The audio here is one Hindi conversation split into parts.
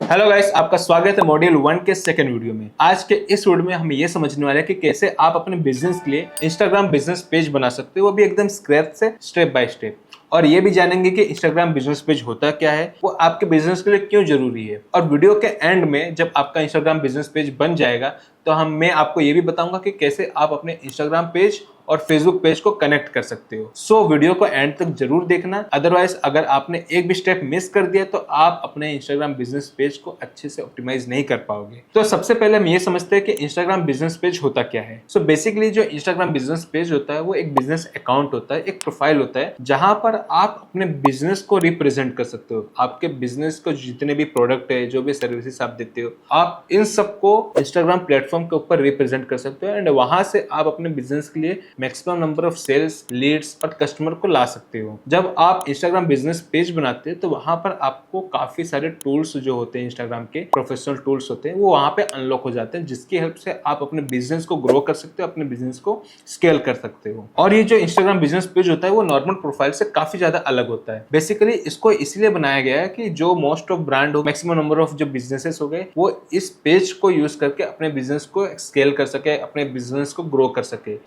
हेलो गाइस, आपका स्वागत है मॉड्यूल 1 के सेकंड वीडियो में। आज के इस वीडियो में हम ये समझने वाले हैं कि कैसे आप अपने बिजनेस के लिए इंस्टाग्राम बिजनेस पेज बना सकते हो, वो भी एकदम स्क्रैच से, स्टेप बाय स्टेप। और ये भी जानेंगे कि इंस्टाग्राम बिजनेस पेज होता क्या है, वो आपके बिजनेस के लिए क्यों जरूरी है। और वीडियो के एंड में जब आपका इंस्टाग्राम बिजनेस पेज बन जाएगा तो मैं आपको ये भी बताऊंगा कि कैसे आप अपने इंस्टाग्राम पेज और फेसबुक पेज को कनेक्ट कर सकते हो। वीडियो को एंड तक जरूर देखना, अदरवाइज अगर आपने एक भी स्टेप मिस कर दिया तो आप अपने इंस्टाग्राम बिजनेस पेज को अच्छे से ऑप्टिमाइज नहीं कर पाओगे। तो सबसे पहले हम ये समझते हैं कि इंस्टाग्राम बिजनेस पेज होता क्या है। बेसिकली जो इंस्टाग्राम बिजनेस पेज होता है वो एक बिजनेस अकाउंट होता है, एक प्रोफाइल होता है जहां पर आप अपने बिजनेस को रिप्रेजेंट कर सकते हो। आपके बिजनेस को जितने भी प्रोडक्ट है, जो भी सर्विसेज आप देते हो, आप इन सबको इंस्टाग्राम प्लेटफॉर्म के ऊपर रिप्रेजेंट कर सकते हो एंड वहां से आप अपने बिजनेस के लिए maximum number of sales, leads और कस्टमर को ला सकते हो। जब आप इंस्टाग्राम बिजनेस पेज बनाते हैं तो वहां पर आपको काफी सारे टूल्स जो होते हैं, इंस्टाग्राम के प्रोफेशनल टूल्स होते हैं, वो वहां पे अनलॉक हो जाते हैं, जिसकी हेल्प से आप अपने बिजनेस को ग्रो कर सकते हो, अपने बिजनेस को स्केल कर सकते हो। और ये जो इंस्टाग्राम बिजनेस पेज होता है वो नॉर्मल प्रोफाइल से काफी ज्यादा अलग होता है। बेसिकली इसको इसलिए बनाया गया है कि जो मोस्ट ऑफ ब्रांड हो, मैक्सिमम नंबर ऑफ जो बिजनेसेस हो गए, वो इस पेज को यूज करके अपने बिजनेस को स्केल कर सके, अपने बिजनेस को ग्रो कर सके।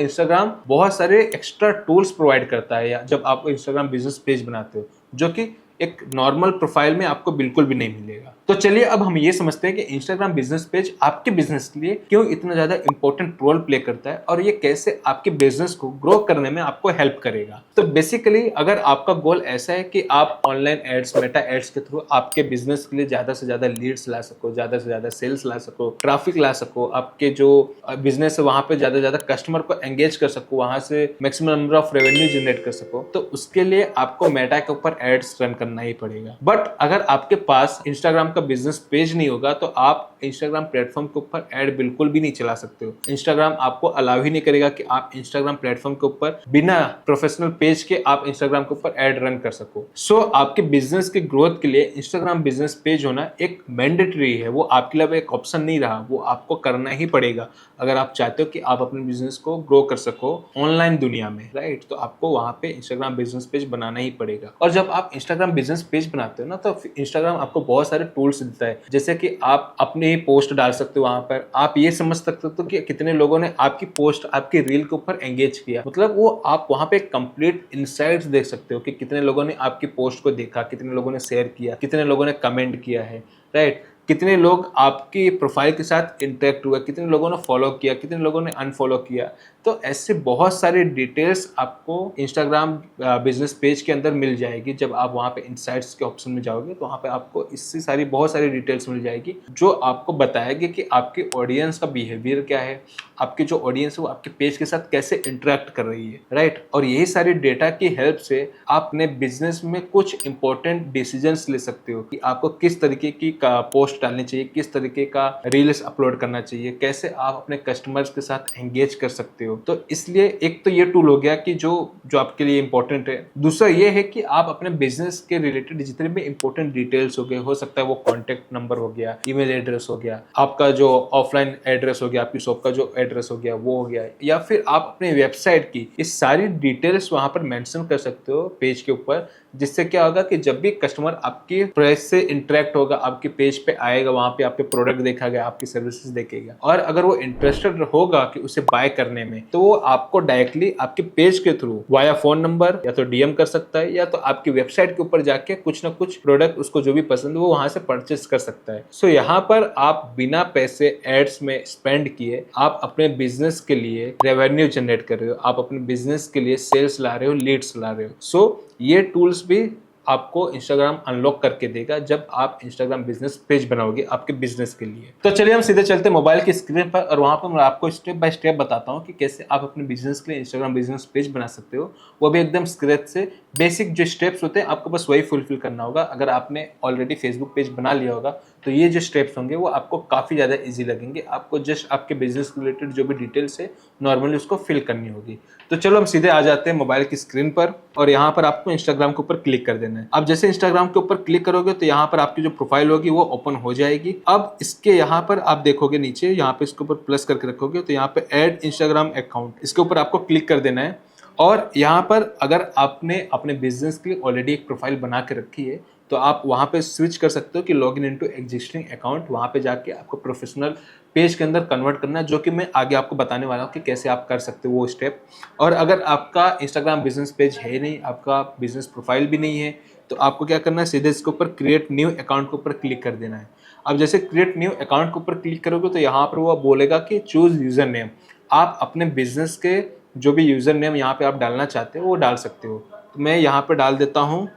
इंस्टाग्राम बहुत सारे एक्स्ट्रा टूल्स प्रोवाइड करता है या जब आप इंस्टाग्राम बिजनेस पेज बनाते हो, जो कि एक नॉर्मल प्रोफाइल में आपको बिल्कुल भी नहीं मिलेगा। तो चलिए अब हम ये समझते हैं कि इंस्टाग्राम बिजनेस पेज आपके बिजनेस के लिए क्यों इतना ज्यादा इंपॉर्टेंट रोल प्ले करता है और ये कैसे आपके बिजनेस को ग्रो करने में आपको हेल्प करेगा। तो बेसिकली अगर आपका गोल ऐसा है कि आप ऑनलाइन एड्स, मेटा एड्स के थ्रू आपके बिजनेस के लिए ज्यादा से ज्यादा लीड्स ला सको, ज्यादा से ज्यादा सेल्स ला सको, ट्रैफिक ला सको, आपके जो बिजनेस है वहां पे ज्यादा से ज्यादा कस्टमर को एंगेज कर सको, वहां से maximum number of revenue generate कर सको, तो उसके लिए आपको मेटा के ऊपर एड्स रन करना ही पड़ेगा। बट अगर आपके पास इंस्टाग्राम का बिजनेस पेज नहीं होगा तो आप इंस्टाग्राम प्लेटफॉर्म के ऊपर ऐड बिल्कुल भी नहीं चला सकते हो। इंस्टाग्राम आपको अलाउ ही नहीं करेगा कि आप इंस्टाग्राम प्लेटफॉर्म के ऊपर बिना प्रोफेशनल पेज के आप इंस्टाग्राम के ऊपर ऐड रन कर सको। आपके बिजनेस की ग्रोथ के लिए इंस्टाग्राम बिजनेस पेज होना एक मैंडेटरी है, वो आपके लिए एक ऑप्शन नहीं रहा, वो आपको करना ही पड़ेगा अगर आप चाहते हो कि आप अपने बिजनेस को ग्रो कर सको ऑनलाइन दुनिया में, राइट। तो आपको वहां पे इंस्टाग्राम बिजनेस पेज बनाना ही पड़ेगा। और जब आप इंस्टाग्राम बिजनेस पेज बनाते हो ना, तो इंस्टाग्राम आपको बहुत सारे टूल्स देता है, जैसे कि आप अपने पोस्ट डाल सकते हो, वहां पर आप ये समझ सकते हो कि कितने लोगों ने आपकी पोस्ट, आपकी रील के ऊपर एंगेज किया। मतलब वो आप वहां पे कंप्लीट इनसाइट्स देख सकते हो कि कितने लोगों ने आपकी पोस्ट को देखा, कितने लोगों ने शेयर किया, कितने लोगों ने कमेंट किया है, राइट। कितने लोग आपकी प्रोफाइल के साथ इंटरेक्ट हुए, कितने लोगों ने फॉलो किया, कितने लोगों ने अनफॉलो किया। तो ऐसे बहुत सारी डिटेल्स आपको इंस्टाग्राम बिजनेस पेज के अंदर मिल जाएगी। जब आप वहाँ पे इनसाइट्स के ऑप्शन में जाओगे तो वहाँ पे आपको इससे सारी बहुत सारी डिटेल्स मिल जाएगी, जो आपको बताएगी कि आपकी ऑडियंस का बिहेवियर क्या है, आपकी जो ऑडियंस है वो आपके पेज के साथ कैसे इंटरेक्ट कर रही है, राइट। और यही सारी डेटा की हेल्प से आप अपने बिजनेस में कुछ इंपॉर्टेंट डिसीजंस ले सकते हो कि आपको किस तरीके की पोस्ट डालनी चाहिए, किस तरीके का रील्स अपलोड करना चाहिए, कैसे आप अपने कस्टमर्स के साथ एंगेज कर सकते हो। तो इसलिए एक तो ये टूल हो गया कि जो आपके लिए इंपॉर्टेंट है। दूसरा ये है कि आप अपने बिजनेस के रिलेटेड जितने भी इंपॉर्टेंट डिटेल्स हो गए, हो सकता है वो कॉन्टेक्ट नंबर हो गया, ईमेल एड्रेस हो गया, आपका जो ऑफलाइन एड्रेस हो गया, आपकी शॉप का जो एड्रेस हो गया वो हो गया, या फिर आप अपने वेबसाइट की इस सारी डिटेल्स वहां पर मेंशन कर सकते हो पेज के ऊपर, जिससे क्या होगा कि जब भी कस्टमर आपके पेज से इंटरेक्ट होगा, आपके पेज पे आएगा, वहां पे आपके प्रोडक्ट देखा गया, आपकी सर्विसेज देखेगा, और अगर वो इंटरेस्टेड होगा कि उसे बाय करने में, तो वो आपको डायरेक्टली आपके पेज के थ्रू वाया फोन नंबर या तो डीएम कर सकता है, या तो आपकी वेबसाइट के ऊपर जाके कुछ ना कुछ प्रोडक्ट उसको जो भी पसंद है वो वहां से परचेस कर सकता है। यहाँ पर आप बिना पैसे एड्स में स्पेंड किए आप अपने बिजनेस के लिए रेवेन्यू जनरेट कर रहे हो, आप अपने बिजनेस के लिए सेल्स ला रहे हो, लीड्स ला रहे हो। ये टूल्स भी आपको इंस्टाग्राम अनलॉक करके देगा जब आप इंस्टाग्राम बिजनेस पेज बनाओगे आपके बिजनेस के लिए। तो चलिए हम सीधे चलते हैं मोबाइल की स्क्रीन पर, और वहां पर मैं आपको स्टेप बाय स्टेप बताता हूं कि कैसे आप अपने बिजनेस के लिए इंस्टाग्राम बिजनेस पेज बना सकते हो, वो भी एकदम स्क्रैच से। बेसिक जो स्टेप्स होते हैं आपको बस वही फुलफिल करना होगा। अगर आपने ऑलरेडी फेसबुक पेज बना लिया होगा तो ये जो स्टेप्स होंगे वो आपको काफी ज्यादा इजी लगेंगे। आपको जस्ट आपके बिजनेस रिलेटेड जो भी डिटेल्स है नॉर्मली उसको फिल करनी होगी। तो चलो हम सीधे आ जाते हैं मोबाइल की स्क्रीन पर, और यहाँ पर आपको इंस्टाग्राम के ऊपर क्लिक कर देना है। अब जैसे इंस्टाग्राम के ऊपर क्लिक करोगे तो यहाँ पर आपकी जो प्रोफाइल होगी वो ओपन हो जाएगी। अब इसके यहाँ पर आप देखोगे नीचे, यहाँ पे इसके ऊपर प्लस करके रखोगे तो यहाँ पे ऐड इंस्टाग्राम अकाउंट, इसके ऊपर आपको क्लिक कर देना है। और यहाँ पर अगर आपने अपने बिजनेस के लिए ऑलरेडी एक प्रोफाइल बना के रखी है तो आप वहाँ पे स्विच कर सकते हो कि लॉगिन इनटू एग्जिस्टिंग अकाउंट, वहाँ पे जाके आपको प्रोफेशनल पेज के अंदर कन्वर्ट करना है, जो कि मैं आगे आपको बताने वाला हूँ कि कैसे आप कर सकते हो वो स्टेप। और अगर आपका इंस्टाग्राम बिजनेस पेज है नहीं, आपका बिजनेस प्रोफाइल भी नहीं है, तो आपको क्या करना है, सीधे इसके ऊपर क्रिएट न्यू अकाउंट के ऊपर क्लिक कर देना है। अब जैसे क्रिएट न्यू अकाउंट के ऊपर क्लिक करोगे तो यहाँ पर वो बोलेगा कि चूज यूजर नेम। आप अपने बिजनेस के जो भी यूजर नेम यहाँ पे आप डालना चाहते हो वो डाल सकते हो। तो मैं यहाँ पे डाल देता हूँ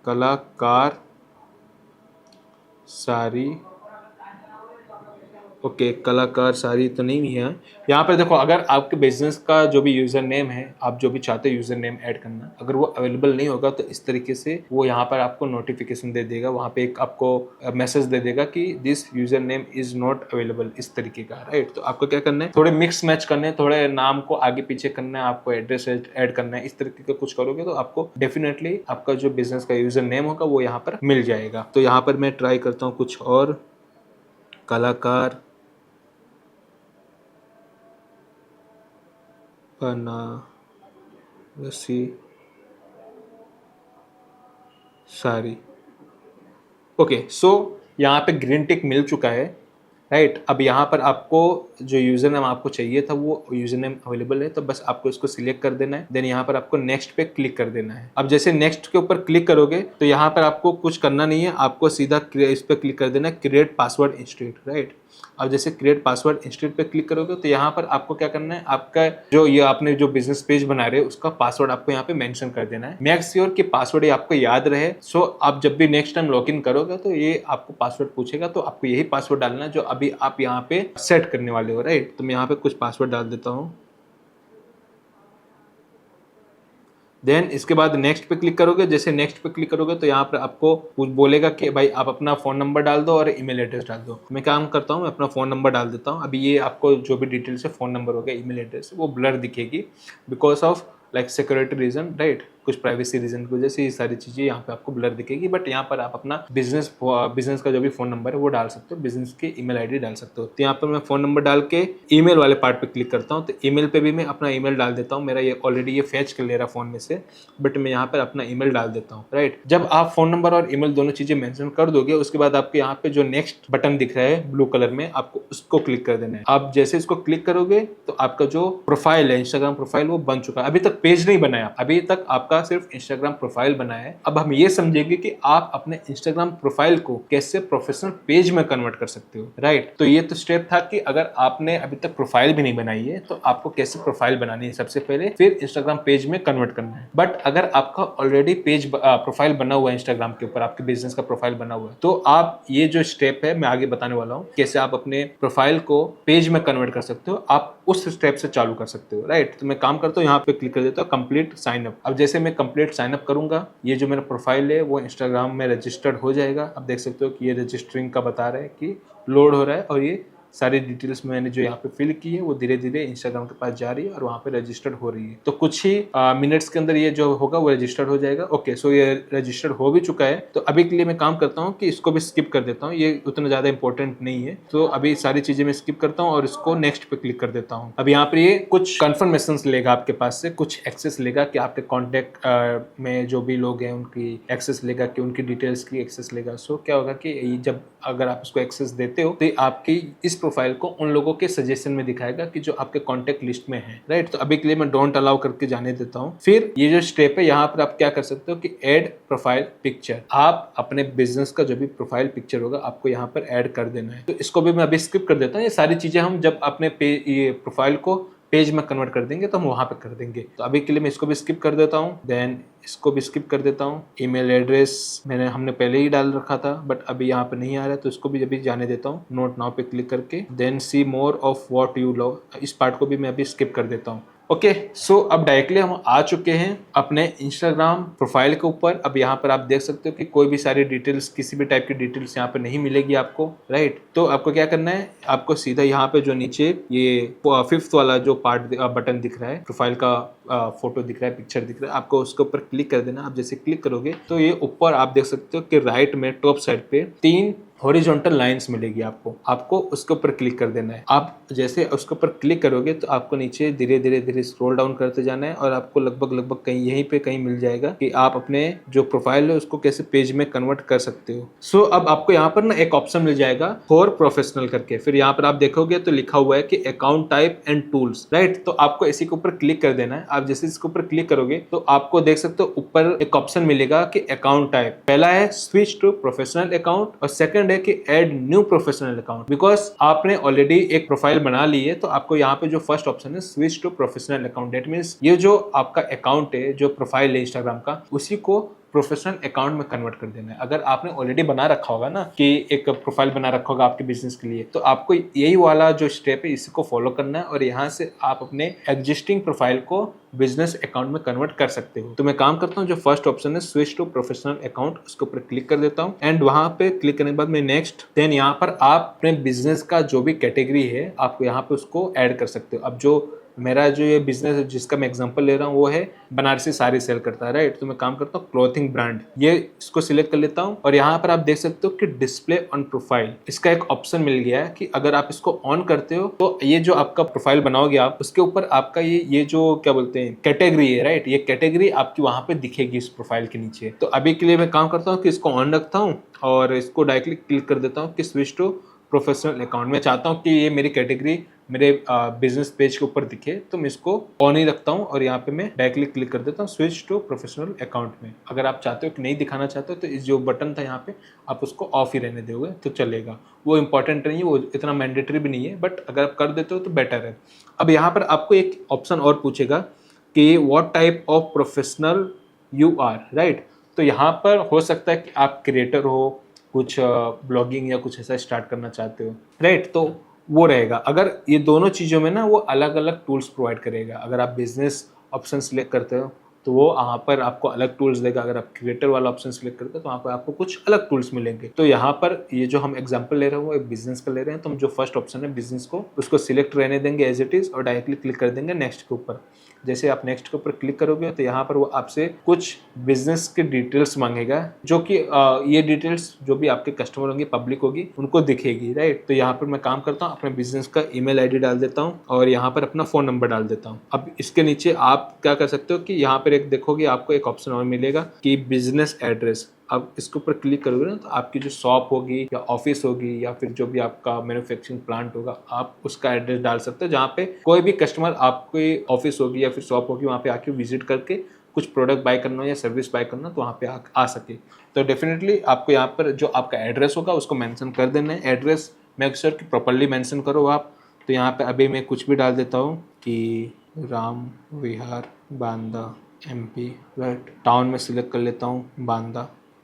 कलाकार सारी। ओके, कलाकार सारी तो नहीं है यहाँ पर। देखो, अगर आपके बिजनेस का जो भी यूजर नेम है, आप जो भी चाहते हो यूजर नेम ऐड करना, अगर वो अवेलेबल नहीं होगा तो इस तरीके से वो यहाँ पर आपको नोटिफिकेशन दे देगा, वहाँ पे एक आपको मैसेज दे देगा कि this user name is not available, इस तरीके का, राइट। तो आपको क्या करना है, थोड़े मिक्स मैच करने हैं, थोड़े नाम को आगे पीछे करना है, आपको एड्रेस ऐड करना है, इस तरीके का कुछ करोगे तो आपको डेफिनेटली आपका जो बिजनेस का यूजर नेम होगा वो यहाँ पर मिल जाएगा। तो यहाँ पर मैं ट्राई करता हूँ कुछ और, कलाकार बनारसी साड़ी। ओके, सो यहाँ पे ग्रीन टिक मिल चुका है, राइट। अब यहाँ पर आपको जो यूजर नेम आपको चाहिए था वो यूजर नेम अवेलेबल है, तो बस आपको इसको सिलेक्ट कर देना है। देन यहाँ पर आपको नेक्स्ट पे क्लिक कर देना है। अब जैसे नेक्स्ट के ऊपर क्लिक करोगे तो यहाँ पर आपको कुछ करना नहीं है, आपको सीधा इस पे क्लिक कर देना है, क्रिएट पासवर्ड इंस्टेंट, राइट। अब जैसे क्रिएट पासवर्ड इंस्टेंट पे क्लिक करोगे तो यहाँ पर आपको क्या करना है, आपका जो ये आपने जो बिजनेस पेज बना रहे हो उसका पासवर्ड आपको यहाँ पे मेंशन कर देना है। मेक श्योर कि पासवर्ड ये आपको याद रहे। सो आप जब भी नेक्स्ट टाइम लॉग इन करोगे तो ये आपको पासवर्ड पूछेगा, तो आपको यही पासवर्ड डालना है जो अभी आप यहाँ पे सेट करने वाले हो, राइट। तो मैं यहाँ पे कुछ पासवर्ड डाल देता हूँ। देन इसके बाद नेक्स्ट पे क्लिक करोगे। जैसे नेक्स्ट पे क्लिक करोगे तो यहाँ पर आपको कुछ बोलेगा कि भाई आप अपना फ़ोन नंबर डाल दो और ईमेल एड्रेस डाल दो। मैं काम करता हूँ, मैं अपना फ़ोन नंबर डाल देता हूँ। अभी ये आपको जो भी डिटेल्स है, फ़ोन नंबर हो गया, ईमेल एड्रेस, वो ब्लर दिखेगी because of like security reason, right. कुछ प्राइवेसी रीजन की वजह से ये सारी चीज़ें यहाँ पे आपको ब्लर दिखेगी, बट यहाँ पर आप अपना बिजनेस का जो भी फ़ोन नंबर है वो डाल सकते हो, बिजनेस की ईमेल आईडी डाल सकते हो। तो यहाँ पर मैं फ़ोन नंबर डाल के ईमेल वाले पार्ट पे क्लिक करता हूँ। तो ईमेल पे भी मैं अपना ईमेल डाल देता हूँ। मेरा ये ऑलरेडी ये फैच कर ले रहा फ़ोन में से, बट मैं यहाँ पर अपना ईमेल डाल देता हूँ, राइट। जब आप फ़ोन नंबर और ईमेल दोनों चीज़ें मेंशन कर दोगे, उसके बाद आपके यहाँ पे जो नेक्स्ट बटन दिख रहा है ब्लू कलर में, आपको उसको क्लिक कर देना है। आप जैसे इसको क्लिक करोगे तो आपका जो प्रोफाइल है, इंस्टाग्राम प्रोफाइल, वो बन चुका है। अभी तक पेज नहीं बनाया, अभी तक आपका सिर्फ इंस्टाग्राम प्रोफाइल बना है। अब हम ये समझेंगे कि आप अपने इंस्टाग्राम प्रोफाइल को कैसे प्रोफेशनल पेज में कन्वर्ट कर सकते हो, राइट। तो ये तो स्टेप था कि अगर आपने अभी तक प्रोफाइल भी नहीं बनाई है तो आपको कैसे प्रोफाइल बनानी है सबसे पहले, फिर इंस्टाग्राम पेज में कन्वर्ट करना है। बट अगर आपका ऑलरेडी पेज प्रोफाइल बना हुआ है इंस्टाग्राम के ऊपर, आपके बिजनेस का प्रोफाइल बना हुआ है, तो आप ये जो स्टेप है मैं आगे बताने वाला हूँ, कैसे आप अपने प्रोफाइल को पेज में कन्वर्ट कर सकते हो, आप उस स्टेप से चालू कर सकते हो, राइट। तो मैं काम करता हूँ, यहाँ पे क्लिक कर देता हूँ कंप्लीट साइन अप। अब जैसे मैं कंप्लीट साइन अप करूंगा, ये जो मेरा प्रोफाइल है वो इंस्टाग्राम में रजिस्टर्ड हो जाएगा। अब देख सकते हो कि ये रजिस्टरिंग का बता रहा है कि लोड हो रहा है, और ये सारी डिटेल्स मैंने जो यहाँ पे फिल की है वो धीरे धीरे इंस्टाग्राम के पास जा रही है और वहाँ पे रजिस्टर्ड हो रही है। तो कुछ ही मिनट्स के अंदर ये जो होगा वो रजिस्टर्ड हो जाएगा। ओके, सो ये रजिस्टर्ड हो भी चुका है। तो अभी के लिए मैं काम करता हूँ कि इसको भी स्किप कर देता हूँ, ये उतना ज़्यादा इंपॉर्टेंट नहीं है। तो अभी सारी चीज़ें मैं स्किप करता हूँ और इसको नेक्स्ट पे क्लिक कर देता हूँ। अब यहाँ पर ये कुछ कन्फर्मेशन लेगा आपके पास से, कुछ एक्सेस लेगा कि आपके कॉन्टैक्ट में जो भी लोग हैं उनकी एक्सेस लेगा, कि उनकी डिटेल्स की एक्सेस लेगा। सो क्या होगा कि जब अगर आप इसको एक्सेस देते हो तो आपकी इस प्रोफाइल को उन लोगों के सजेशन में दिखाएगा कि जो आपके कॉन्टैक्ट लिस्ट में है, राइट। तो अभी के लिए मैं डोंट अलाउ करके जाने देता हूँ। फिर ये जो स्टेप है, यहाँ पर आप क्या कर सकते हो कि ऐड प्रोफाइल पिक्चर, आप अपने बिजनेस का जो भी प्रोफाइल पिक्चर होगा आपको यहाँ पर ऐड कर देना है। तो इसको भी मैं अभी स्किप कर देता हूँ। ये सारी चीजें हम जब अपने ये प्रोफाइल को पेज में कन्वर्ट कर देंगे तो हम वहां पे कर देंगे। तो अभी के लिए मैं इसको भी स्किप कर देता हूँ। देन इसको भी स्किप कर देता हूँ। ईमेल एड्रेस हमने पहले ही डाल रखा था, बट अभी यहाँ पे नहीं आ रहा है, तो इसको भी अभी जाने देता हूँ। नोट नाउ पे क्लिक करके then see more of what you love, इस पार्ट को भी मैं अभी स्किप कर देता हूँ। ओके, सो अब डायरेक्टली हम आ चुके हैं अपने इंस्टाग्राम प्रोफाइल के ऊपर। अब यहाँ पर आप देख सकते हो कि कोई भी सारी डिटेल्स, किसी भी टाइप की डिटेल्स यहाँ पे नहीं मिलेगी आपको, राइट। तो आपको क्या करना है, आपको सीधा यहाँ पे जो नीचे ये 5th वाला जो पार्ट बटन दिख रहा है, प्रोफाइल का फोटो दिख रहा है, पिक्चर दिख रहा है, आपको उसके ऊपर क्लिक कर देना। आप जैसे क्लिक करोगे तो ये ऊपर आप देख सकते हो कि राइट में टॉप साइड पे 3 हॉरिजॉन्टल लाइंस मिलेगी आपको, आपको उसके ऊपर क्लिक कर देना है। आप जैसे उसके ऊपर क्लिक करोगे तो आपको नीचे धीरे धीरे धीरे स्क्रॉल डाउन करते जाना है और आपको लगभग लगभग कहीं यहीं पे कहीं मिल जाएगा कि आप अपने जो प्रोफाइल है उसको कैसे पेज में कन्वर्ट कर सकते हो। सो अब आपको यहाँ पर ना एक ऑप्शन मिल जाएगा फॉर प्रोफेशनल करके, फिर यहाँ पर आप देखोगे तो लिखा हुआ है कि account type and tools, right. तो आपको इसी के ऊपर क्लिक कर देना है। आप जैसे इसके ऊपर क्लिक करोगे तो आपको देख सकते हो ऊपर एक ऑप्शन मिलेगा कि अकाउंट टाइप। पहला है स्विच टू प्रोफेशनल अकाउंट और सेकंड है कि add new professional account. Because आपने ऑलरेडी एक प्रोफाइल बना ली है तो आपको यहाँ पे जो फर्स्ट ऑप्शन है switch to professional account, that means ये जो आपका अकाउंट है, जो प्रोफाइल है इंस्टाग्राम का, उसी को प्रोफेशनल अकाउंट में कन्वर्ट कर देना है। अगर आपने ऑलरेडी बना रखा होगा ना कि एक प्रोफाइल बना रखा होगा आपके बिजनेस के लिए, तो आपको यही वाला जो स्टेप है इसी को फॉलो करना है और यहाँ से आप अपने एग्जिस्टिंग प्रोफाइल को बिजनेस अकाउंट में कन्वर्ट कर सकते हो। तो मैं काम करता हूँ, जो फर्स्ट ऑप्शन है स्विच टू प्रोफेशनल अकाउंट, उसके ऊपर क्लिक कर देता हूँ एंड वहां पे क्लिक करने के बाद मैं नेक्स्ट, देन यहाँ पर आप अपने बिजनेस का जो भी कैटेगरी है आपको यहाँ पे उसको ऐड कर सकते हो। अब जो मेरा जो ये बिजनेस है जिसका मैं एग्जांपल ले रहा हूँ वो है बनारसी साड़ी सेल करता है, राइट। तो मैं काम करता हूँ क्लॉथिंग ब्रांड, ये इसको सिलेक्ट कर लेता हूँ और यहाँ पर आप देख सकते हो कि डिस्प्ले ऑन प्रोफाइल, इसका एक ऑप्शन मिल गया है कि अगर आप इसको ऑन करते हो तो ये जो आपका प्रोफाइल बनाओगे आप, उसके ऊपर आपका ये जो क्या बोलते हैं कैटेगरी है, राइट, ये कैटेगरी आपकी वहां पे दिखेगी इस प्रोफाइल के नीचे। तो अभी के लिए मैं काम करता हूँ कि इसको ऑन रखता हूँ और इसको डायरेक्टली क्लिक कर देता हूँ कि स्विच टू प्रोफेशनल अकाउंट। मैं चाहता हूँ कि ये मेरी कैटेगरी मेरे बिजनेस पेज के ऊपर दिखे, तो मैं इसको ऑन ही रखता हूँ और यहाँ पे मैं डायरेक्टली क्लिक कर देता हूँ स्विच टू प्रोफेशनल अकाउंट में। अगर आप चाहते हो कि नहीं दिखाना चाहते हो तो इस जो बटन था यहाँ पे आप उसको ऑफ ही रहने दोगे तो चलेगा, वो इंपॉर्टेंट नहीं है, वो इतना मैंडेटरी भी नहीं है, बट अगर आप कर देते हो तो बेटर है। अब यहाँ पर आपको एक ऑप्शन और पूछेगा कि what type of professional you are, right. तो यहाँ पर हो सकता है कि आप क्रिएटर हो, कुछ ब्लॉगिंग या कुछ ऐसा स्टार्ट करना चाहते हो, राइट। तो वो रहेगा। अगर ये दोनों चीज़ों में ना वो अलग अलग टूल्स प्रोवाइड करेगा। अगर आप बिजनेस ऑप्शन सिलेक्ट करते हो तो वो वहाँ पर आपको अलग टूल्स देगा। अगर आप क्रिएटर वाला ऑप्शन सिलेक्ट करते हो तो वहाँ पर आपको कुछ अलग टूल्स मिलेंगे। तो यहाँ पर ये जो हम एग्जांपल ले रहे हैं वो एक बिजनेस का ले रहे हैं, तो हम जो फर्स्ट ऑप्शन है बिजनेस को, उसको सिलेक्ट रहने देंगे एज इट इज़ और डायरेक्टली क्लिक कर देंगे नेक्स्ट के ऊपर। जैसे आप नेक्स्ट के ऊपर क्लिक करोगे तो यहाँ पर वो आपसे कुछ बिजनेस के डिटेल्स मांगेगा, जो कि ये डिटेल्स जो भी आपके कस्टमर होंगे, पब्लिक होगी, उनको दिखेगी, राइट। तो यहाँ पर मैं काम करता हूँ, अपने बिजनेस का ईमेल आईडी डाल देता हूँ और यहाँ पर अपना फ़ोन नंबर डाल देता हूँ। अब इसके नीचे आप क्या कर सकते हो कि यहाँ पर एक देखोगे आपको एक ऑप्शन और मिलेगा कि बिजनेस एड्रेस। अब इसके ऊपर क्लिक करोगे ना तो आपकी जो शॉप होगी या ऑफिस होगी या फिर जो भी आपका मैन्युफैक्चरिंग प्लांट होगा, आप उसका एड्रेस डाल सकते हो, जहाँ पे कोई भी कस्टमर आपकी ऑफिस होगी या फिर शॉप होगी वहाँ पे आके विजिट करके कुछ प्रोडक्ट बाय करना हो या सर्विस बाय करना तो वहाँ पे आ सके। तो डेफिनेटली आपको यहाँ पर जो आपका एड्रेस होगा उसको मेंशन कर देना है। एड्रेस मेक श्योर कि प्रॉपरली मेंशन करो आप। तो यहाँ पे अभी मैं कुछ भी डाल देता हूँ कि राम विहार बांदा MP, राइट। टाउन में सिलेक्ट कर लेता हूँ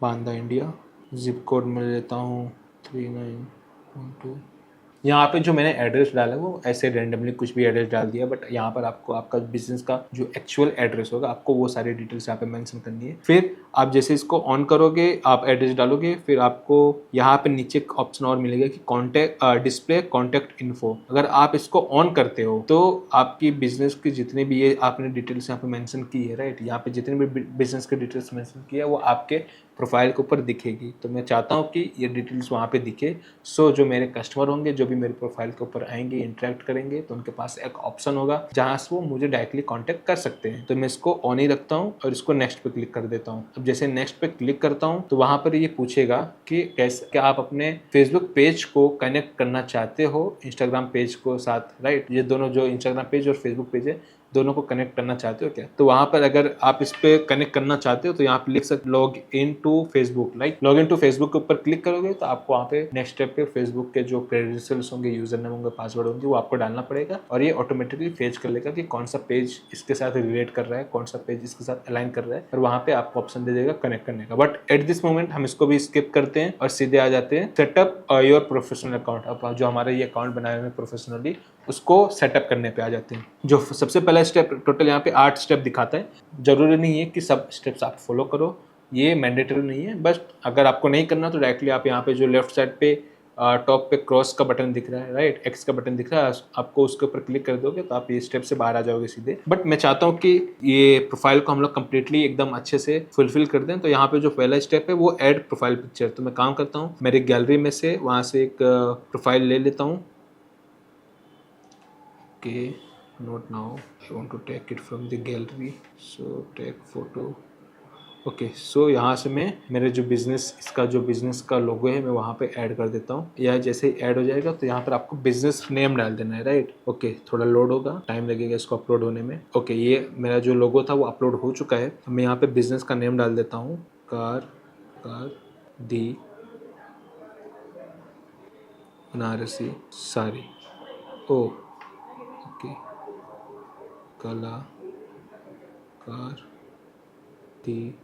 बांदा इंडिया। जिप कोड में लेता हूँ 3912। यहाँ पे जो मैंने एड्रेस डाला है वो ऐसे रैंडमली कुछ भी एड्रेस डाल दिया, बट यहाँ पर आपको आपका बिजनेस का जो एक्चुअल एड्रेस होगा आपको वो सारी डिटेल्स यहाँ पे मेंशन करनी है। फिर आप जैसे इसको ऑन करोगे, आप एड्रेस डालोगे, फिर आपको यहाँ पे नीचे एक ऑप्शन और मिलेगा कि कॉन्टैक्ट डिस्प्ले कॉन्टैक्ट इन्फो। अगर आप इसको ऑन करते हो तो आपकी बिजनेस की जितने भी ये आपने डिटेल्स यहाँ पे मेंशन की है, राइट, यहाँ पे जितने भी बिजनेस के डिटेल्स मेंशन किया है वो आपके प्रोफाइल के ऊपर दिखेगी। तो मैं चाहता हूँ कि ये डिटेल्स वहाँ पे दिखे। सो जो मेरे कस्टमर होंगे, जो भी मेरे प्रोफाइल के ऊपर आएंगे, इंटरेक्ट करेंगे, तो उनके पास एक ऑप्शन होगा जहाँ से वो मुझे डायरेक्टली कांटेक्ट कर सकते हैं। तो मैं इसको ऑन ही रखता हूँ और इसको नेक्स्ट पे क्लिक कर देता हूँ। अब जैसे नेक्स्ट पे क्लिक करता हूँ तो वहाँ पर ये पूछेगा कि कैसे, क्या आप अपने फेसबुक पेज को कनेक्ट करना चाहते हो इंस्टाग्राम पेज को साथ, राइट। ये दोनों जो इंस्टाग्राम पेज और फेसबुक पेज है दोनों को कनेक्ट करना चाहते हो क्या। तो वहां पर अगर आप इस पे कनेक्ट करना चाहते हो तो यहाँ पे लिख सकते log in to Facebook, like log in to Facebook के ऊपर क्लिक करोगे तो आपको वहाँ पे नेक्स्ट स्टेप पे फेसबुक के जो क्रेडेंशियल्स होंगे, यूजर नेम होंगे, पासवर्ड होंगे, वो आपको डालना पड़ेगा और ये ऑटोमेटिकली फेच कर लेगा कि कौन सा पेज इसके साथ रिलेट कर रहा है, कौन सा पेज इसके साथ अलाइन कर रहा है, और वहाँ पे आपको ऑप्शन दे देगा कनेक्ट करने का। बट एट दिस मोमेंट हम इसको भी स्किप करते हैं और सीधे आ जाते हैं सेटअप योर प्रोफेशनल अकाउंट। अब जो हमारा ये अकाउंट बनाए हुए प्रोफेशनली उसको सेटअप करने पे आ जाते हैं। जो सबसे पहला स्टेप, टोटल यहाँ पे 8 स्टेप दिखाता है। जरूरी नहीं है कि सब स्टेप्स आप फॉलो करो, ये मैंडेटरी नहीं है। बस अगर आपको नहीं करना तो डायरेक्टली आप यहाँ पे जो लेफ्ट साइड पे टॉप पे क्रॉस का बटन दिख रहा है, राइट, एक्स का बटन दिख रहा है, आपको उसके ऊपर क्लिक कर दोगे तो आप ये स्टेप से बाहर आ जाओगे सीधे। बट मैं चाहता हूँ कि ये प्रोफाइल को हम लोग कंप्लीटली एकदम अच्छे से फुलफिल कर दें। तो यहाँ पे जो पहला स्टेप है वो ऐड प्रोफाइल पिक्चर। तो मैं काम करता हूँ, मेरी गैलरी में से वहाँ से एक प्रोफाइल ले लेता हूँ। Okay, not now, I want to take it from the gallery, so take photo. Okay, so यहाँ से मैं मेरे जो बिजनेस, इसका जो बिजनेस का लोगो है मैं वहाँ पे ऐड कर देता हूँ। यह जैसे ही ऐड हो जाएगा तो यहाँ पर आपको बिजनेस नेम डाल देना है, राइट। ओके, थोड़ा लोड होगा, टाइम लगेगा इसको अपलोड होने में। ओके, ये मेरा जो लोगो था वो अपलोड हो चुका है। मैं यहाँ पे बिजनेस का नेम डाल देता हूँ, कार दी बनारसी साड़ी। ओ ओके, कलाकार दी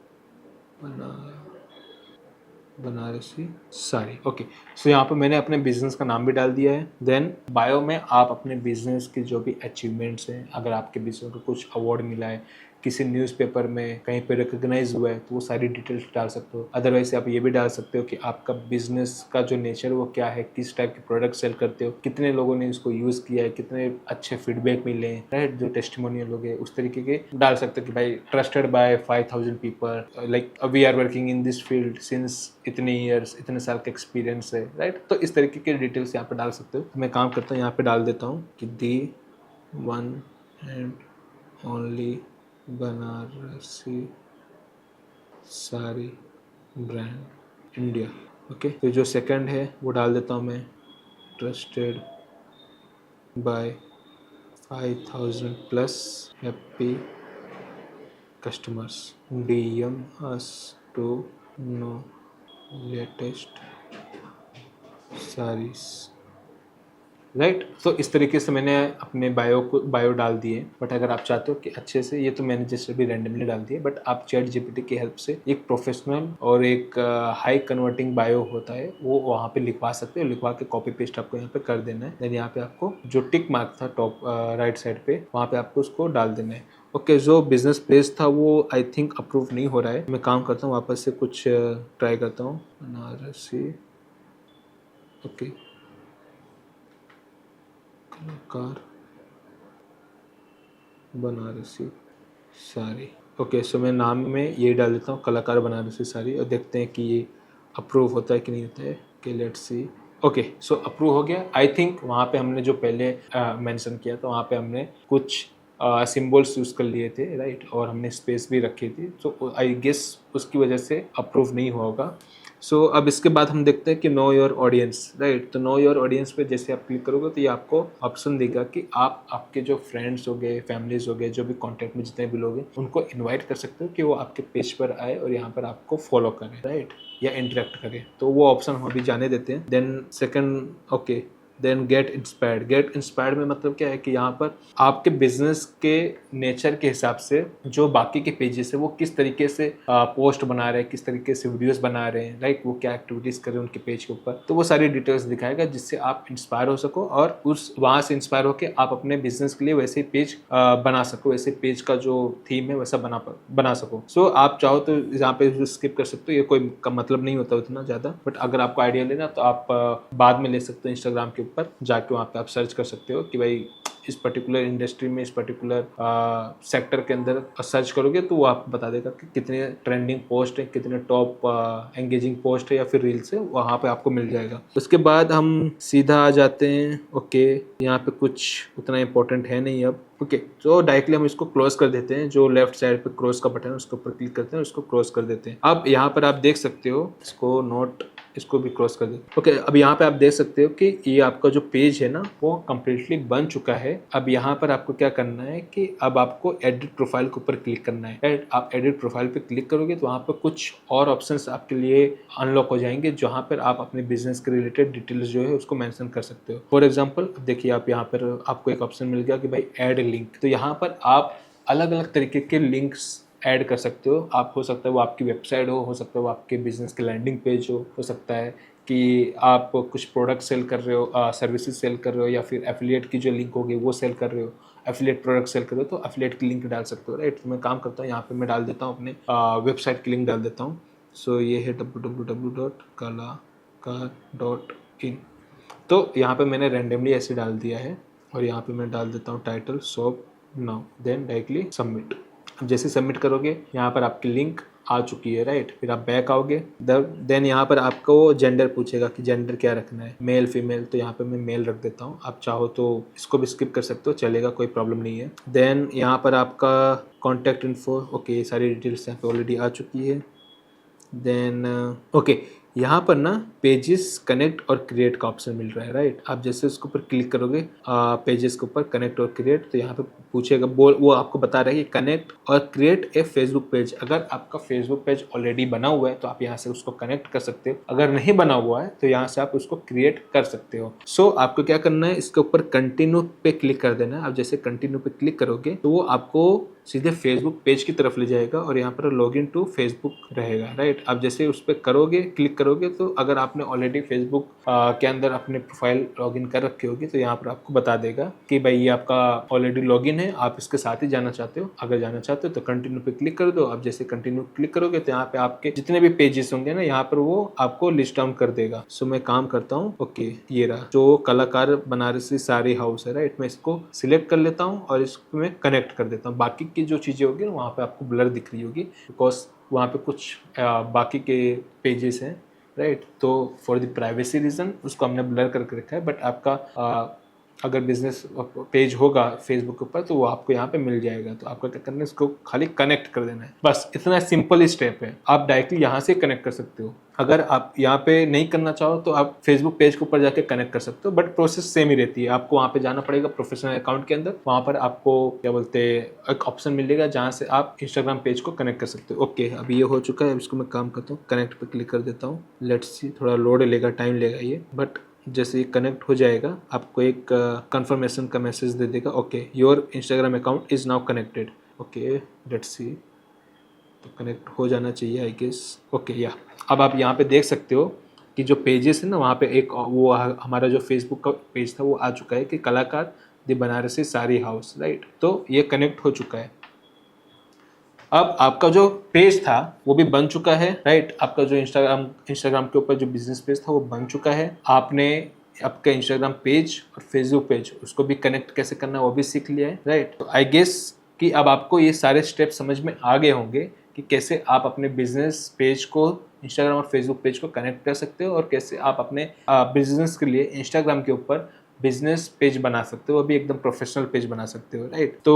बनारसी साड़ी। ओके, सो यहाँ पे मैंने अपने बिजनेस का नाम भी डाल दिया है। देन बायो में आप अपने बिजनेस के जो भी अचीवमेंट्स हैं, अगर आपके बिजनेस को कुछ अवार्ड मिला है, किसी न्यूज़पेपर में कहीं पे रिकॉग्नाइज हुआ है, तो वो सारी डिटेल्स डाल सकते हो। अदरवाइज आप ये भी डाल सकते हो कि आपका बिजनेस का जो नेचर वो क्या है, किस टाइप के प्रोडक्ट सेल करते हो, कितने लोगों ने इसको यूज़ किया है, कितने अच्छे फीडबैक मिले हैं, राइट, जो टेस्टिमोनियल लोग हैं उस तरीके के डाल सकते हो कि भाई trusted by 5000 people, like we are working in this field since इतने ईयर्स, इतने साल का एक्सपीरियंस है, राइट। तो इस तरीके के डिटेल्स यहाँ पे डाल सकते हो। मैं काम करता हूँ, यहाँ पे डाल देता हूँ कि the one and only Banarasi sari brand India. Okay, तो जो सेकंड है वो डाल देता हूँ मैं, trusted by 5000 plus happy customers, DM us to know latest saris, right. तो इस तरीके से मैंने अपने बायो डाल दिए। बट अगर आप चाहते हो कि अच्छे से, ये तो मैंने जैसे भी रैंडमली डाल दिए, बट आप ChatGPT की हेल्प से एक प्रोफेशनल और एक हाई कन्वर्टिंग बायो होता है वो वहाँ पे लिखवा सकते हो। लिखवा के कॉपी पेस्ट आपको यहाँ पे कर देना है। देन यहाँ पे आपको जो टिक मार्क था टॉप राइट साइड पे, वहाँ पे आपको उसको डाल देना है। ओके, जो बिजनेस पेज था वो आई थिंक अप्रूव नहीं हो रहा है। मैं काम करता हूँ, वापस से कुछ ट्राई करता हूँ। बनारसी, ओके, कलाकार बनारसी साड़ी। ओके, सो मैं नाम में ये डाल देता हूँ, कलाकार बनारसी साड़ी, और देखते हैं कि ये अप्रूव होता है कि नहीं होता है। कि let's see. Okay, so approve हो गया। आई थिंक वहाँ पे हमने जो पहले मेंशन किया था वहाँ पे हमने कुछ सिंबल्स यूज़ कर लिए थे, राइट, और हमने स्पेस भी रखी थी। सो आई गेस उसकी वजह से अप्रूव नहीं हुआ होगा। सो अब इसके बाद हम देखते हैं कि नो योर ऑडियंस, राइट। तो नो योर ऑडियंस पे जैसे आप क्लिक करोगे तो ये आपको ऑप्शन देगा कि आप आपके जो फ्रेंड्स हो गए, फैमिलीज हो गए, जो भी कॉन्टैक्ट में जितने भी लोग हैं उनको इनवाइट कर सकते हो कि वो आपके पेज पर आए और यहाँ पर आपको फॉलो करें, राइट, या इंटरेक्ट करें। तो वो ऑप्शन हम अभी जाने देते हैं। Then second, okay, then get inspired. Get inspired में मतलब क्या है कि यहाँ पर आपके बिजनेस के नेचर के हिसाब से जो बाकी के पेजेस है वो किस तरीके से पोस्ट बना रहे हैं, किस तरीके से वीडियोस बना रहे हैं, राइट, वो क्या एक्टिविटीज कर रहे हैं उनके पेज के ऊपर, तो वो सारी डिटेल्स दिखाएगा जिससे आप इंस्पायर हो सको और उस वहां से इंस्पायर होकर आप अपने बिजनेस के लिए वैसे ही पेज बना सको, वैसे पेज का जो थीम है वैसा बना सको। सो आप चाहो तो यहाँ पे स्किप कर सकते हो, ये कोई का मतलब नहीं होता उतना ज़्यादा। बट अगर आपको आइडिया लेना तो आप बाद में ले सकते हो, इंस्टाग्राम के ऊपर जाके वहाँ पे आप सर्च कर सकते हो कि भाई इस पर्टिकुलर इंडस्ट्री में, इस पर्टिकुलर सेक्टर के अंदर सर्च करोगे तो वो आपको बता देगा कि कितने ट्रेंडिंग पोस्ट है, कितने टॉप एंगेजिंग पोस्ट है या फिर रील्स है, वहाँ पे आपको मिल जाएगा। उसके बाद हम सीधा आ जाते हैं। ओके, यहाँ पे कुछ उतना इंपॉर्टेंट है नहीं अब। ओके, तो डायरेक्टली हम इसको क्लोज कर देते हैं। जो लेफ्ट साइड पे क्लोज का बटन है उसके ऊपर क्लिक करते हैं, उसको क्लोज कर देते हैं। अब यहाँ पर आप देख सकते हो, इसको नोट, इसको भी क्रॉस कर दे। ओके, अब यहाँ पे आप देख सकते हो कि ये आपका जो पेज है ना वो कम्प्लीटली बन चुका है। अब यहाँ पर आपको क्या करना है कि अब आपको एडिट प्रोफाइल के ऊपर क्लिक करना है। आप एडिट प्रोफाइल पे क्लिक करोगे तो वहाँ पर कुछ और ऑप्शंस आपके लिए अनलॉक हो जाएंगे जहाँ पर आप अपने बिजनेस के रिलेटेड डिटेल्स जो है उसको मेंशन कर सकते हो। फॉर एग्जाम्पल देखिए, आप यहाँ पर आपको एक ऑप्शन मिल गया कि भाई ऐड लिंक। तो यहाँ पर आप अलग अलग तरीके के लिंक्स ऐड कर सकते हो। आप, हो सकता है वो आपकी वेबसाइट हो सकता है वो आपके बिजनेस के लैंडिंग पेज हो सकता है कि आप कुछ प्रोडक्ट सेल कर रहे हो, सर्विसेज सेल कर रहे हो, या फिर एफिलिएट की जो लिंक होगी वो सेल कर रहे हो, एफिलिएट प्रोडक्ट सेल कर रहे हो तो एफिलिएट की लिंक डाल सकते हो, राइट। तो मैं काम करता हूँ, यहाँ पे मैं डाल देता हूँ अपने वेबसाइट की लिंक डाल देता हूँ। सो ये है www.kalaकार.in। तो यहाँ पे मैंने रैंडमली ऐसे डाल दिया है और यहाँ पे मैं डाल देता हूँ title shop now, then directly submit. अब जैसे सबमिट करोगे यहाँ पर आपकी लिंक आ चुकी है, राइट। फिर आप बैक आओगे, देन यहाँ पर आपको जेंडर पूछेगा कि जेंडर क्या रखना है, मेल फीमेल, तो यहाँ पे मैं मेल रख देता हूँ। आप चाहो तो इसको भी स्किप कर सकते हो, चलेगा, कोई प्रॉब्लम नहीं है। देन यहाँ पर आपका कॉन्टैक्ट इन्फो, ओके, ये सारी डिटेल्स यहाँ पे ऑलरेडी आ चुकी है। देन ओके, यहाँ पर ना पेजेस कनेक्ट और क्रिएट का ऑप्शन मिल रहा है, राइट। आप जैसे उसके ऊपर क्लिक करोगे पेजेस के ऊपर कनेक्ट और क्रिएट, तो यहाँ पे पूछेगा, वो आपको बता रहा है कि कनेक्ट और क्रिएट ए फेसबुक पेज। अगर आपका फेसबुक पेज ऑलरेडी बना हुआ है तो आप यहाँ से उसको कनेक्ट कर सकते हो, अगर नहीं बना हुआ है तो यहाँ से आप उसको क्रिएट कर सकते हो। सो आपको क्या करना है, इसके ऊपर कंटिन्यू पे क्लिक कर देना है। आप जैसे कंटिन्यू पे क्लिक करोगे तो वो आपको सीधे फेसबुक पेज की तरफ ले जाएगा और यहाँ पर लॉगिन टू फेसबुक रहेगा, राइट। आप जैसे उस पर करोगे, क्लिक करोगे, तो अगर आपने ऑलरेडी फेसबुक के अंदर अपने प्रोफाइल लॉगिन कर रखी होगी तो यहाँ पर आपको बता देगा कि भाई ये आपका ऑलरेडी लॉगिन है, आप इसके साथ ही जाना चाहते हो। अगर जाना चाहते हो तो कंटिन्यू पे क्लिक कर दो। आप जैसे कंटिन्यू क्लिक करोगे तो यहाँ पे आपके जितने भी पेजेस होंगे ना, यहाँ पर वो आपको लिस्ट डाउन कर देगा। सो मैं काम करता हूँ, ओके, ये रहा जो कलाकार बनारसी साड़ी हाउस है, राइट। मैं इसको सिलेक्ट कर लेता हूँ और इसको मैं कनेक्ट कर देता हूँ। बाकी की जो चीज़ें होगी वहाँ पे आपको ब्लर दिख रही होगी, बिकॉज वहाँ पे कुछ बाकी के पेजेस हैं, राइट। तो फॉर द प्राइवेसी रीज़न उसको हमने ब्लर करके रखा है, बट आपका अगर बिजनेस पेज होगा फेसबुक के ऊपर तो वो आपको यहाँ पे मिल जाएगा। तो आपका क्या करना है, इसको खाली कनेक्ट कर देना है, बस इतना सिंपल स्टेप है। आप डायरेक्टली यहाँ से कनेक्ट कर सकते हो। अगर आप यहाँ पे नहीं करना चाहो तो आप फेसबुक पेज के ऊपर जाके कनेक्ट कर सकते हो, बट प्रोसेस सेम ही रहती है। आपको वहाँ पे जाना पड़ेगा प्रोफेशनल अकाउंट के अंदर, वहाँ पर आपको क्या बोलते हैं एक ऑप्शन मिलेगा जहाँ से आप इंस्टाग्राम पेज को कनेक्ट कर सकते हो। ओके, अभी ये हो चुका है। अब इसको मैं काम करता हूँ, कनेक्ट पे क्लिक कर देता हूँ। लेट्स सी, थोड़ा लोड लेगा, टाइम लेगा ये, बट जैसे ये कनेक्ट हो जाएगा आपको एक कंफर्मेशन का मैसेज दे देगा, okay your Instagram account is now connected. Okay, let's see, तो कनेक्ट हो जाना चाहिए आई गेस। ओके, या अब आप यहाँ पे देख सकते हो कि जो पेजेस है ना, वहाँ पे एक वो हमारा जो फेसबुक का पेज था वो आ चुका है कि कलाकार the Banarasi sari house, right. तो ये कनेक्ट हो चुका है। अब आपका जो पेज था वो भी बन चुका है, राइट। आपका जो इंस्टाग्राम के ऊपर जो बिजनेस पेज था वो बन चुका है। आपने आपका इंस्टाग्राम पेज और फेसबुक पेज उसको भी कनेक्ट कैसे करना है वो भी सीख लिया है, राइट। तो आई गेस कि अब आपको ये सारे स्टेप समझ में आ गए होंगे कि कैसे आप अपने बिजनेस पेज को इंस्टाग्राम और फेसबुक पेज को कनेक्ट कर सकते हो और कैसे आप अपने बिजनेस के लिए इंस्टाग्राम के ऊपर बिजनेस पेज बना सकते हो, वो भी एकदम प्रोफेशनल पेज बना सकते हो, राइट। तो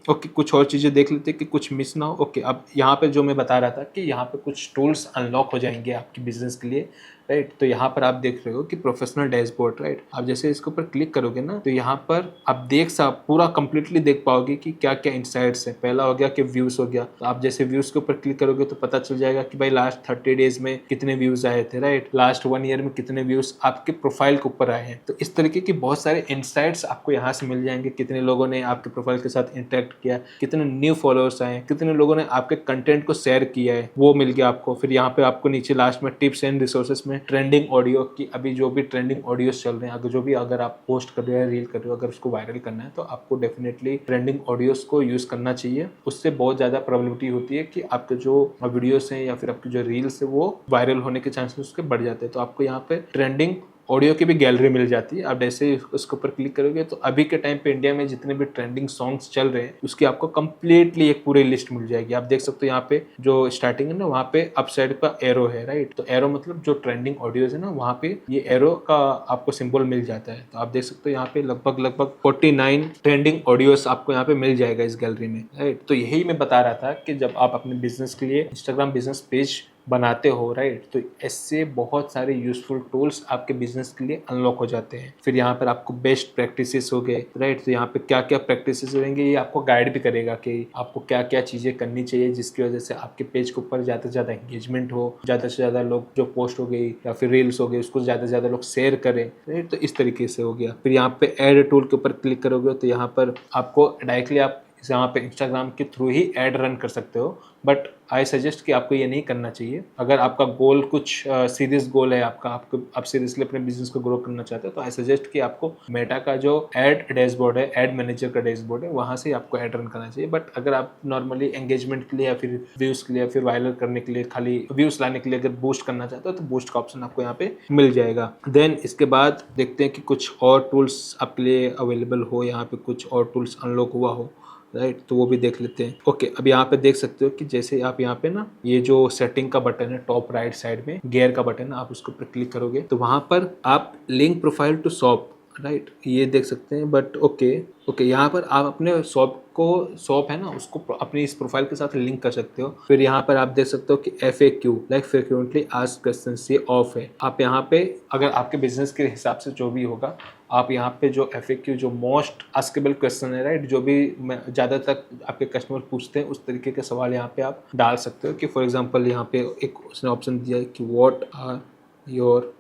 ओके, कुछ और चीज़ें देख लेते हैं कि कुछ मिस ना हो। ओके, अब यहाँ पे जो मैं बता रहा था कि यहाँ पे कुछ टूल्स अनलॉक हो जाएंगे आपकी बिजनेस के लिए, राइट। तो यहाँ पर आप देख रहे हो कि प्रोफेशनल डैशबोर्ड, राइट। आप जैसे इसके ऊपर क्लिक करोगे ना तो यहाँ पर आप पूरा कंप्लीटली देख पाओगे कि क्या क्या इंसाइट्स है। पहला हो गया कि व्यूज हो गया, तो आप जैसे व्यूज के ऊपर क्लिक करोगे तो पता चल जाएगा कि भाई लास्ट 30 डेज में कितने व्यूज आए थे, राइट। लास्ट 1 ईयर में कितने व्यूज आपके प्रोफाइल के ऊपर आए हैं। तो इस तरीके की बहुत सारे इंसाइट्स आपको यहाँ से मिल जाएंगे। कितने लोगों ने आपके प्रोफाइल के साथ इंटरेक्ट किया, कितने न्यू फॉलोअर्स आए, कितने लोगों ने आपके कंटेंट को शेयर किया है, वो मिल गया आपको। फिर यहाँ पे आपको नीचे लास्ट में टिप्स एंड रिसोर्सेज में ट्रेंडिंग ऑडियो की अभी जो भी ट्रेंडिंग ऑडियोज चल रहे हैं, अगर आप पोस्ट कर रहे हो, रील कर रहे हो, अगर उसको वायरल करना है तो आपको डेफिनेटली ट्रेंडिंग ऑडियोज को यूज करना चाहिए। उससे बहुत ज्यादा प्रोबेबिलिटी होती है कि आपके जो वीडियोस हैं या फिर आपके जो रील्स है वो वायरल होने के चांसेस उसके बढ़ जाते हैं। तो आपको यहाँ पे ट्रेंडिंग ऑडियो की भी गैलरी मिल जाती है। आप जैसे उसके ऊपर क्लिक करोगे तो अभी के टाइम पे इंडिया में जितने भी ट्रेंडिंग सॉन्ग्स चल रहे हैं उसकी आपको कंप्लीटली एक पूरी लिस्ट मिल जाएगी। आप देख सकते हो यहाँ पे जो स्टार्टिंग है ना, वहाँ पे अप साइड का एरो है, राइट। तो एरो मतलब जो ट्रेंडिंग ऑडियोज है ना, वहाँ पे ये एरो का आपको सिंबल मिल जाता है। तो आप देख सकते हो यहाँ पे लगभग 49 ट्रेंडिंग ऑडियोज आपको यहाँ पे मिल जाएगा इस गैलरी में, राइट। तो यही मैं बता रहा था कि जब आप अपने बिजनेस के लिए इंस्टाग्राम बिजनेस पेज बनाते हो, राइट, तो इससे बहुत सारे यूजफुल टूल्स आपके बिजनेस के लिए अनलॉक हो जाते हैं। फिर यहाँ पर आपको बेस्ट प्रैक्टिसेस हो गए, राइट। तो यहाँ पे क्या क्या प्रैक्टिसेस रहेंगे ये आपको गाइड भी करेगा कि आपको क्या क्या चीज़ें करनी चाहिए जिसकी वजह से आपके पेज के ऊपर ज़्यादा से ज़्यादा एंगेजमेंट हो, ज़्यादा से ज़्यादा लोग जो पोस्ट हो गई या फिर रील्स हो गई उसको ज़्यादा से ज़्यादा लोग शेयर करें, राइट। तो इस तरीके से हो गया। फिर यहाँ पे एड टूल के ऊपर क्लिक करोगे तो यहाँ पर आपको डायरेक्टली आप यहाँ पे इंस्टाग्राम के थ्रू ही ऐड रन कर सकते हो। बट आई सजेस्ट कि आपको ये नहीं करना चाहिए। अगर आपका गोल कुछ सीरियस गोल है आपका, आप सीरियसली अपने बिजनेस को ग्रो करना चाहते हो, तो आई सजेस्ट कि आपको मेटा का जो ऐड डैशबोर्ड है, ऐड मैनेजर का डैशबोर्ड है, वहाँ से आपको ऐड रन करना चाहिए। बट अगर आप नॉर्मली एंगेजमेंट के लिए या फिर व्यूज़ के लिए या फिर वायरल करने के लिए, खाली व्यूज़ लाने के लिए अगर बूस्ट करना चाहते हो, तो बूस्ट का ऑप्शन आपको यहाँ पे मिल जाएगा। देन इसके बाद देखते हैं कि कुछ और टूल्स आपके लिए अवेलेबल हो, यहाँ पे कुछ और टूल्स अनलॉक हुआ हो, राइट, तो वो भी देख लेते हैं। ओके, अब यहाँ पे देख सकते हो कि जैसे आप यहाँ पे ना ये जो सेटिंग का बटन है टॉप राइट साइड में, गियर का बटन है, आप उसको पर क्लिक करोगे तो वहाँ पर आप link profile to shop, right, ये देख सकते हैं। बट ओके यहाँ पर आप अपने शॉप है ना उसको अपनी इस प्रोफाइल के साथ लिंक कर सकते हो। फिर यहाँ पर आप देख सकते हो कि FAQ like frequently asked questions, ये ऑफ है। आप यहाँ पे अगर आपके बिजनेस के हिसाब से जो भी होगा, आप यहाँ पे जो FAQ जो मोस्ट आस्केबल क्वेश्चन है, राइट, जो भी ज़्यादातर आपके कस्टमर पूछते हैं उस तरीके के सवाल यहाँ पे आप डाल सकते हो। कि फॉर एग्जांपल यहाँ पे एक उसने ऑप्शन दिया है कि what are your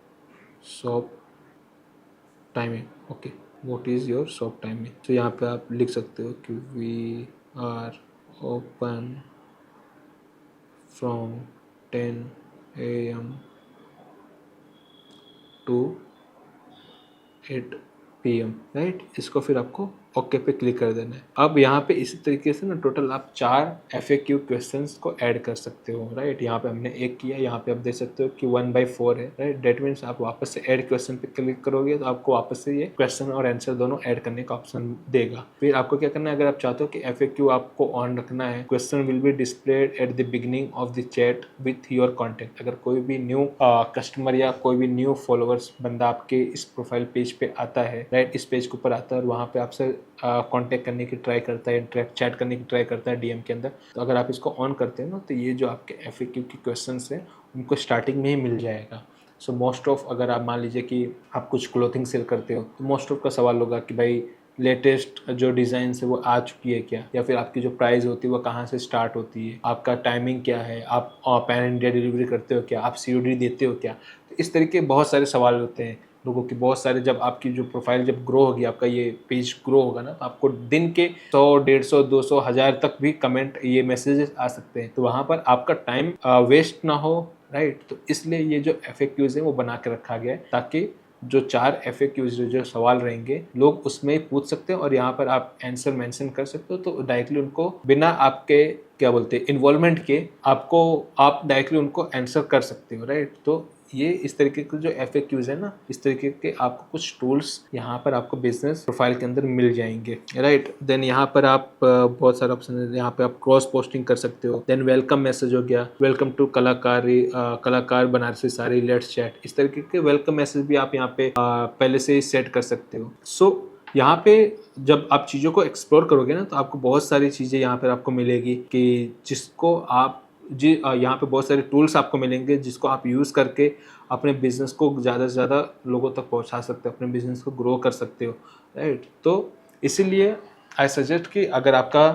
shop timing, okay, what is your shop timing. तो यहाँ पे आप लिख सकते हो कि we are open from 10 AM to 8 PM, right. इसको फिर आपको ओके पे क्लिक कर देना है। अब यहाँ पे इसी तरीके से ना टोटल आप 4 FAQ क्वेश्चंस को ऐड कर सकते हो, राइट। यहाँ पे हमने एक किया, यहाँ पे आप देख सकते हो कि 1/4 है, राइट। डेट मीन्स आप वापस से ऐड क्वेश्चन पे क्लिक करोगे तो आपको वापस से ये क्वेश्चन और आंसर दोनों ऐड करने का ऑप्शन देगा। फिर आपको क्या करना है, अगर आप चाहते हो कि FAQ आपको ऑन रखना है, question will be displayed at the beginning of the chat with your contact. अगर कोई भी न्यू कस्टमर या कोई भी न्यू फॉलोअर्स बंदा आपके इस प्रोफाइल पेज पे आता है, राइट, इस पेज के ऊपर आता है और वहाँ पे आपसे कांटेक्ट करने की ट्राई करता है, चैट करने की ट्राई करता है DM के अंदर, तो अगर आप इसको ऑन करते हैं ना, तो ये जो आपके FAQ के क्वेश्चंस हैं उनको स्टार्टिंग में ही मिल जाएगा। सो मोस्ट ऑफ, अगर आप मान लीजिए कि आप कुछ क्लोथिंग सेल करते हो, तो मोस्ट ऑफ का सवाल होगा कि भाई लेटेस्ट जो डिज़ाइन है वो आ चुकी है क्या, या फिर आपकी जो प्राइस होती है वो कहाँ से स्टार्ट होती है, आपका टाइमिंग क्या है, आप पैन इंडिया डिलीवरी करते हो क्या, आप COD देते हो क्या। तो इस तरीके बहुत सारे सवाल होते हैं लोगों की, बहुत सारे। जब आपकी जो प्रोफाइल जब ग्रो होगी, आपका ये पेज ग्रो होगा ना, तो आपको दिन के 100, 150, 200, 1000 तक भी कमेंट, ये मैसेजेस आ सकते हैं। तो वहाँ पर आपका टाइम वेस्ट ना हो, राइट। तो इसलिए ये जो FAQs है वो बना के रखा गया है, ताकि जो 4 FAQs जो सवाल रहेंगे लोग उसमें ही पूछ सकते हैं और यहाँ पर आप आंसर मेंशन कर सकते हो। तो डायरेक्टली उनको बिना आपके क्या बोलते हैं इन्वॉल्वमेंट के आप डायरेक्टली उनको आंसर कर सकते हो, राइट। तो ये इस तरीके के जो FAQs है ना, इस तरीके के आपको कुछ टूल्स यहाँ पर आपको बिजनेस प्रोफाइल के अंदर मिल जाएंगे, राइट। देन यहाँ पर आप बहुत सारे ऑप्शन है, यहाँ पे आप क्रॉस पोस्टिंग कर सकते हो। देन वेलकम मैसेज हो गया, वेलकम टू कलाकार बनारसी साड़ी, लेट्स चैट, इस तरीके के वेलकम मैसेज भी आप यहाँ पे पहले से ही सेट कर सकते हो। सो यहाँ पे जब आप चीज़ों को एक्सप्लोर करोगे ना, तो आपको बहुत सारी चीज़ें यहाँ पर आपको मिलेगी कि जिसको आप यहाँ पे बहुत सारे टूल्स आपको मिलेंगे जिसको आप यूज़ करके अपने बिजनेस को ज़्यादा से ज़्यादा लोगों तक पहुँचा सकते हो, अपने बिजनेस को ग्रो कर सकते हो, राइट। तो इसीलिए आई सजेस्ट कि अगर आपका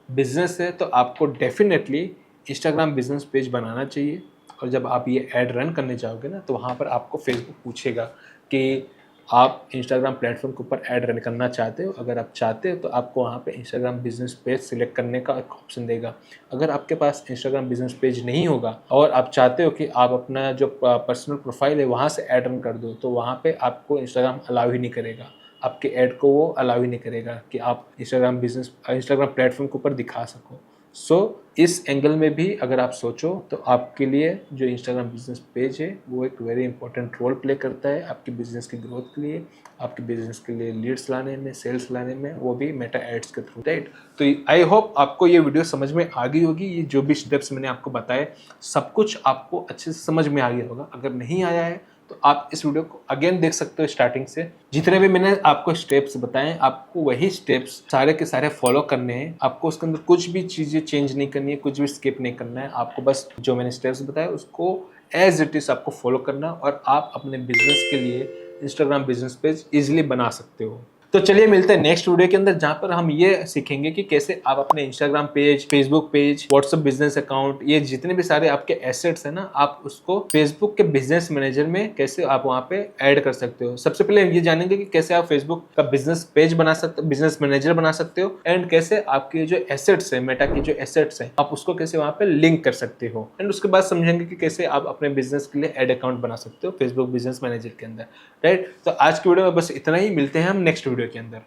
बिजनेस है तो आपको डेफिनेटली इंस्टाग्राम बिजनेस पेज बनाना चाहिए। और जब आप ये ऐड रन करने जाओगे ना, तो वहाँ पर आपको फेसबुक पूछेगा कि आप इंस्टाग्राम प्लेटफॉर्म के ऊपर ऐड रन करना चाहते हो। अगर आप चाहते हो तो आपको वहाँ पे इंस्टाग्राम बिजनेस पेज सिलेक्ट करने का एक ऑप्शन देगा। अगर आपके पास इंस्टाग्राम बिजनेस पेज नहीं होगा और आप चाहते हो कि आप अपना जो पर्सनल प्रोफाइल है वहाँ से ऐड रन कर दो, तो वहाँ पे आपको इंस्टाग्राम अलाउ ही नहीं करेगा, आपके ऐड को वो अलाउ ही नहीं करेगा कि आप इंस्टाग्राम प्लेटफॉर्म के ऊपर दिखा सको। सो इस एंगल में भी अगर आप सोचो तो आपके लिए जो इंस्टाग्राम बिजनेस पेज है वो एक वेरी इंपॉर्टेंट रोल प्ले करता है आपके बिजनेस की ग्रोथ के लिए, आपके बिजनेस के लिए लीड्स लाने में, सेल्स लाने में, वो भी मेटा एड्स के थ्रू, राइट। तो आई होप आपको ये वीडियो समझ में आ गई होगी। ये जो भी स्टेप्स मैंने आपको बताए सब कुछ आपको अच्छे से समझ में आ गया होगा। अगर नहीं आया है तो आप इस वीडियो को अगेन देख सकते हो स्टार्टिंग से। जितने भी मैंने आपको स्टेप्स बताए, आपको वही स्टेप्स सारे के सारे फॉलो करने हैं। आपको उसके अंदर कुछ भी चीज़ें चेंज नहीं करनी है, कुछ भी स्किप नहीं करना है। आपको बस जो मैंने स्टेप्स बताए उसको एज इट इज़ आपको फॉलो करना और आप अपने बिजनेस के लिए इंस्टाग्राम बिजनेस पेज ईजिली बना सकते हो। तो चलिए मिलते हैं नेक्स्ट वीडियो के अंदर, जहां पर हम ये सीखेंगे कि कैसे आप अपने Instagram page, Facebook page, WhatsApp business account, ये जितने भी सारे आपके एसेट्स है ना, आप उसको फेसबुक के बिजनेस मैनेजर में कैसे आप वहां पे ऐड कर सकते हो। सबसे पहले ये जानेंगे कि कैसे आप फेसबुक का बिजनेस पेज बना सकते हो, बिजनेस मैनेजर बना सकते हो, एंड कैसे आपके जो एसेट्स है, मेटा की जो एसेट्स है, आप उसको कैसे वहां पे लिंक कर सकते हो। एंड उसके बाद समझेंगे कि कैसे आप अपने बिजनेस के लिए एड अकाउंट बना सकते हो फेसबुक बिजनेस मैनेजर के अंदर। राइट, तो आज की वीडियो में बस इतना ही। मिलते हैं हम नेक्स्ट वीडियो के अंदर।